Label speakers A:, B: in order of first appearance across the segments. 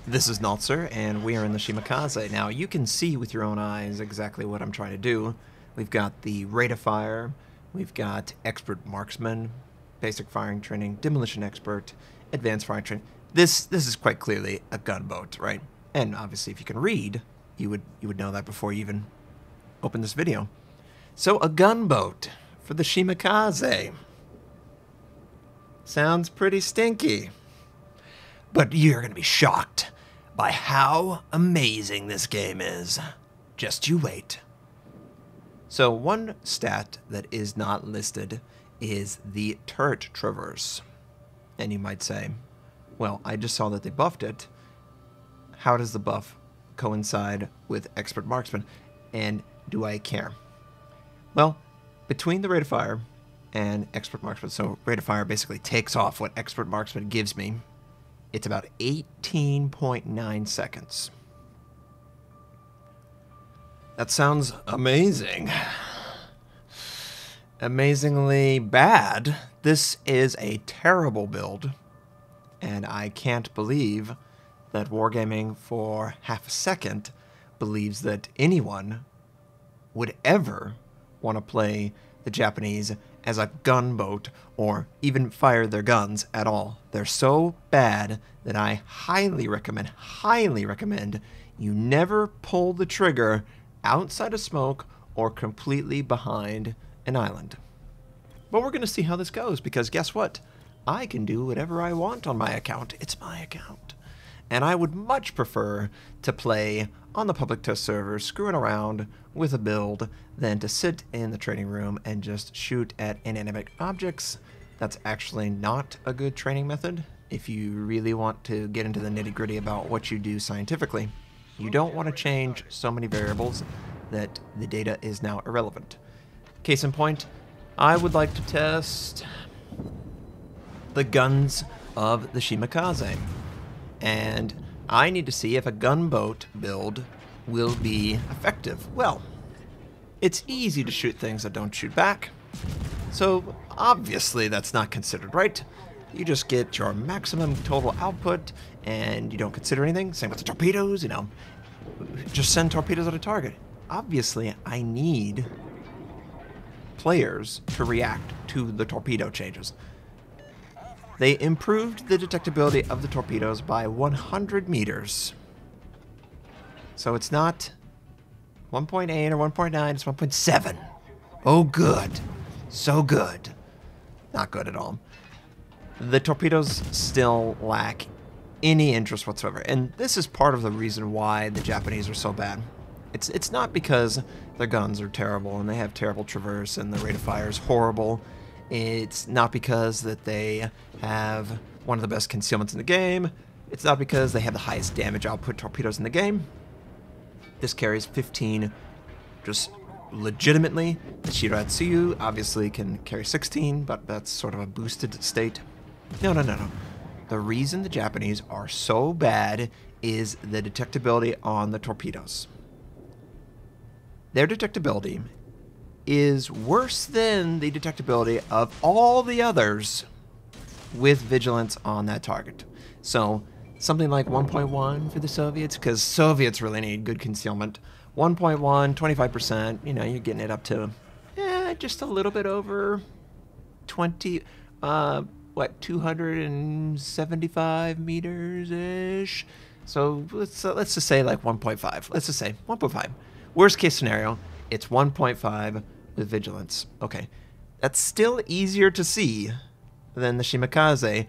A: This is Notser, and we are in the Shimakaze. Now, you can see with your own eyes exactly what I'm trying to do. We've got the rate of fire, we've got expert marksman, basic firing training, demolition expert, advanced firing training. This is quite clearly a gunboat, right? And obviously, if you can read, you would know that before you even open this video. So, a gunboat for the Shimakaze. Sounds pretty stinky. But you're going to be shocked by how amazing this game is. Just you wait. So one stat that is not listed is the turret traverse. And you might say, well, I just saw that they buffed it. How does the buff coincide with expert marksman? And do I care? Well, between the rate of fire and expert marksman, so rate of fire basically takes off what expert marksman gives me. It's about 18.9 seconds. That sounds amazing. Amazingly bad. This is a terrible build, and I can't believe that Wargaming for half a second believes that anyone would ever want to play the Japanese as a gunboat or even fire their guns at all. They're so bad that I highly recommend you never pull the trigger outside of smoke or completely behind an island. But we're going to see how this goes, because guess what? I can do whatever I want on my account. It's my account. And I would much prefer to play on the public test server, screwing around with a build, than to sit in the training room and just shoot at inanimate objects. That's actually not a good training method if you really want to get into the nitty-gritty about what you do scientifically. You don't want to change so many variables that the data is now irrelevant. Case in point, I would like to test the guns of the Shimakaze. And I need to see if a gunboat build will be effective. Well, it's easy to shoot things that don't shoot back. So obviously that's not considered, right? You just get your maximum total output and you don't consider anything. Same with the torpedoes, you know. Just send torpedoes at a target. Obviously, I need players to react to the torpedo changes. They improved the detectability of the torpedoes by 100 meters. So it's not 1.8 or 1.9, it's 1.7. Oh, good. So good. Not good at all. The torpedoes still lack any interest whatsoever. And this is part of the reason why the Japanese are so bad. It's not because their guns are terrible and they have terrible traverse and the rate of fire is horrible. It's not because that they have one of the best concealments in the game. It's not because they have the highest damage output torpedoes in the game. This carries 15 just legitimately. The Shiratsuyu obviously can carry 16, but that's sort of a boosted state. No. The reason the Japanese are so bad is the detectability on the torpedoes. Their detectability is worse than the detectability of all the others with vigilance on that target. So something like 1.1 for the Soviets, because Soviets really need good concealment. 1.1, 25%, you know, you're getting it up to just a little bit over 20, 275 meters-ish. So let's just say like 1.5. Let's just say 1.5. Worst case scenario, it's 1.5 with vigilance. Okay, that's still easier to see than the Shimakaze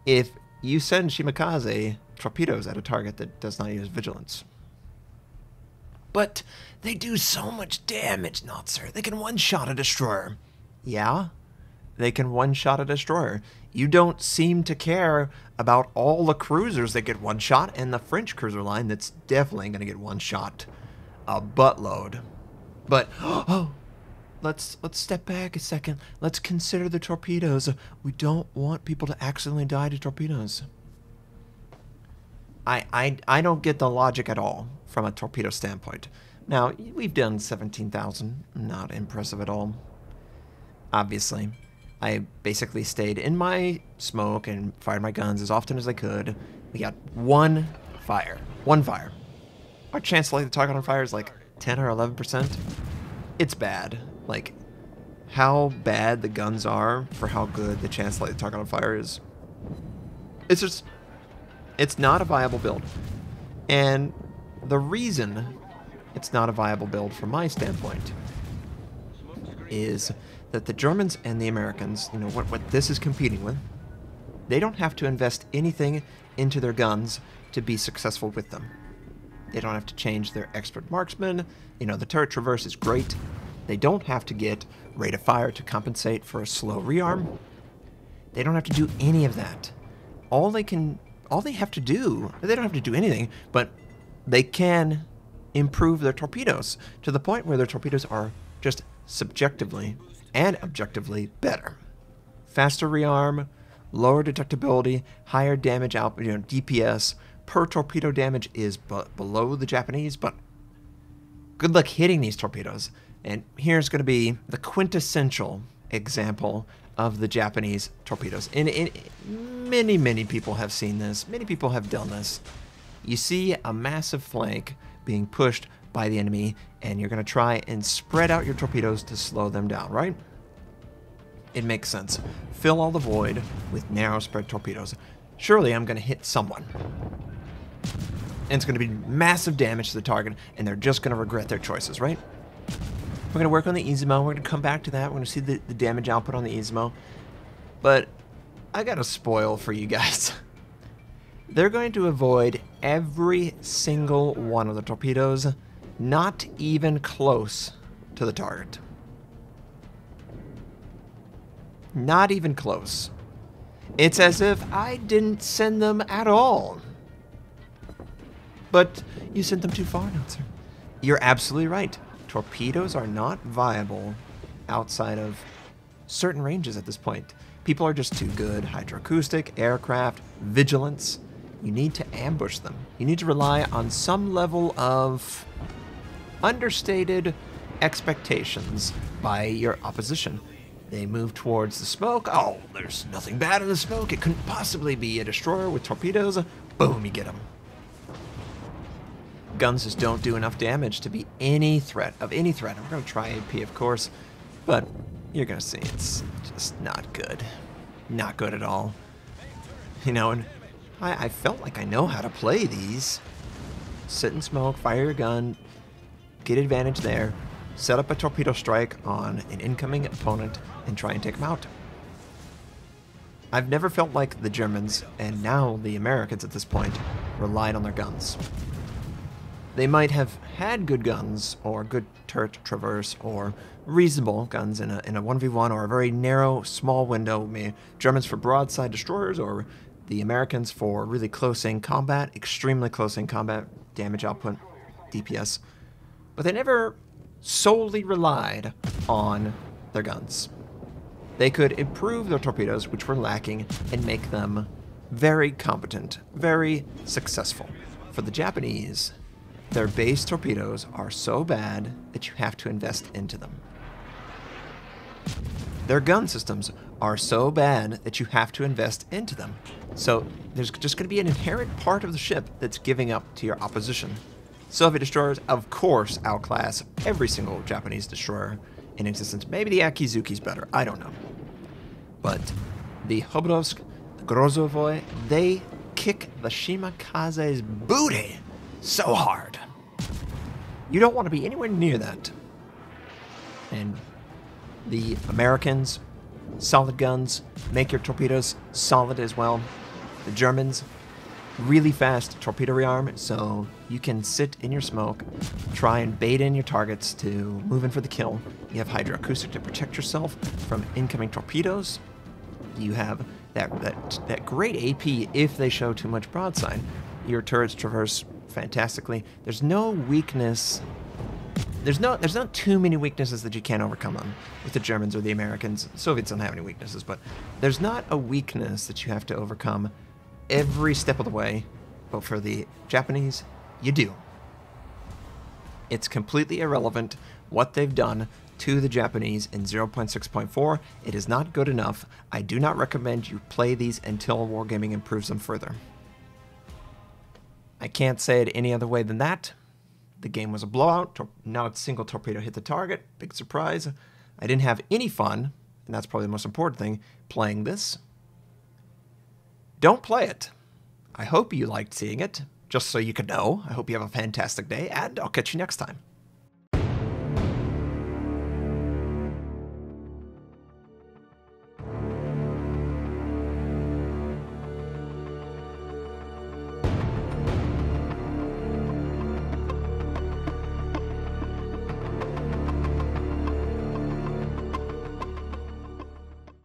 A: if you send Shimakaze torpedoes at a target that does not use vigilance. But they do so much damage, Notser. They can one-shot a destroyer. Yeah, they can one-shot a destroyer. You don't seem to care about all the cruisers that get one-shot, and the French cruiser line that's definitely going to get one-shot a buttload. But, oh, let's step back a second. Let's consider the torpedoes. We don't want people to accidentally die to torpedoes. I don't get the logic at all from a torpedo standpoint. Now, we've done 17,000. Not impressive at all. Obviously, I basically stayed in my smoke and fired my guns as often as I could. We got one fire. One fire. Our chance to light the target on fire is like 10 or 11%. It's bad. Like, how bad the guns are for how good the chance to light the target on fire is. It's just, it's not a viable build. And the reason it's not a viable build from my standpoint is that the Germans and the Americans, you know, what this is competing with, they don't have to invest anything into their guns to be successful with them. They don't have to change their expert marksman. You know, the turret traverse is great. They don't have to get rate of fire to compensate for a slow rearm. They don't have to do any of that. All they have to do, they don't have to do anything, but they can improve their torpedoes to the point where their torpedoes are just subjectively and objectively better. Faster rearm, lower detectability, higher damage output, you know, DPS per torpedo damage is below the Japanese, but good luck hitting these torpedoes. And here's going to be the quintessential example of the Japanese torpedoes. And many people have seen this. Many people have done this. You see a massive flank being pushed by the enemy, and you're going to try and spread out your torpedoes to slow them down, right? It makes sense. Fill all the void with narrow spread torpedoes. Surely I'm going to hit someone. And it's going to be massive damage to the target, and they're just going to regret their choices, right? We're going to work on the Izimo. We're going to come back to that. We're going to see the damage output on the Izimo. But I got a spoil for you guys. They're going to avoid every single one of the torpedoes, not even close to the target. Not even close. It's as if I didn't send them at all. But you sent them too far, Notser. You're absolutely right. Torpedoes are not viable outside of certain ranges at this point. People are just too good. Hydroacoustic, aircraft, vigilance. You need to ambush them. You need to rely on some level of understated expectations by your opposition. They move towards the smoke. Oh, there's nothing bad in the smoke. It couldn't possibly be a destroyer with torpedoes. Boom, you get them. Guns just don't do enough damage to be any threat of any threat. I'm going to try AP, of course, but you're going to see it's just not good. Not good at all. You know, and I felt like I know how to play these. Sit and smoke, fire your gun, get advantage there, set up a torpedo strike on an incoming opponent, and try and take them out. I've never felt like the Germans, and now the Americans at this point, relied on their guns. They might have had good guns, or good turret traverse, or reasonable guns in a 1v1, or a very narrow, small window. Germans for broadside destroyers, or the Americans for really close-in combat, extremely close-in combat, damage output, DPS. But they never solely relied on their guns. They could improve their torpedoes, which were lacking, and make them very competent, very successful. For the Japanese, their base torpedoes are so bad that you have to invest into them. Their gun systems are so bad that you have to invest into them. So there's just going to be an inherent part of the ship that's giving up to your opposition. Soviet destroyers, of course, outclass every single Japanese destroyer in existence. Maybe the Akizuki's better, I don't know. But the Hobrovsk, the Grozovoy, they kick the Shimakaze's booty so hard. You don't want to be anywhere near that. And the Americans, solid guns, make your torpedoes solid as well. The Germans, really fast torpedo rearm, so you can sit in your smoke, try and bait in your targets to move in for the kill. You have hydroacoustic to protect yourself from incoming torpedoes. You have that great AP if they show too much broadside. Your turrets traverse fantastically. There's no weakness. There's not too many weaknesses that you can't overcome them with the Germans or the Americans. The Soviets don't have any weaknesses, but there's not a weakness that you have to overcome every step of the way. But for the Japanese, you do. It's completely irrelevant what they've done to the Japanese in 0.6.4. It is not good enough. I do not recommend you play these until Wargaming improves them further. I can't say it any other way than that. The game was a blowout. Not a single torpedo hit the target. Big surprise. I didn't have any fun, and that's probably the most important thing, playing this. Don't play it. I hope you liked seeing it, just so you could know. I hope you have a fantastic day, and I'll catch you next time.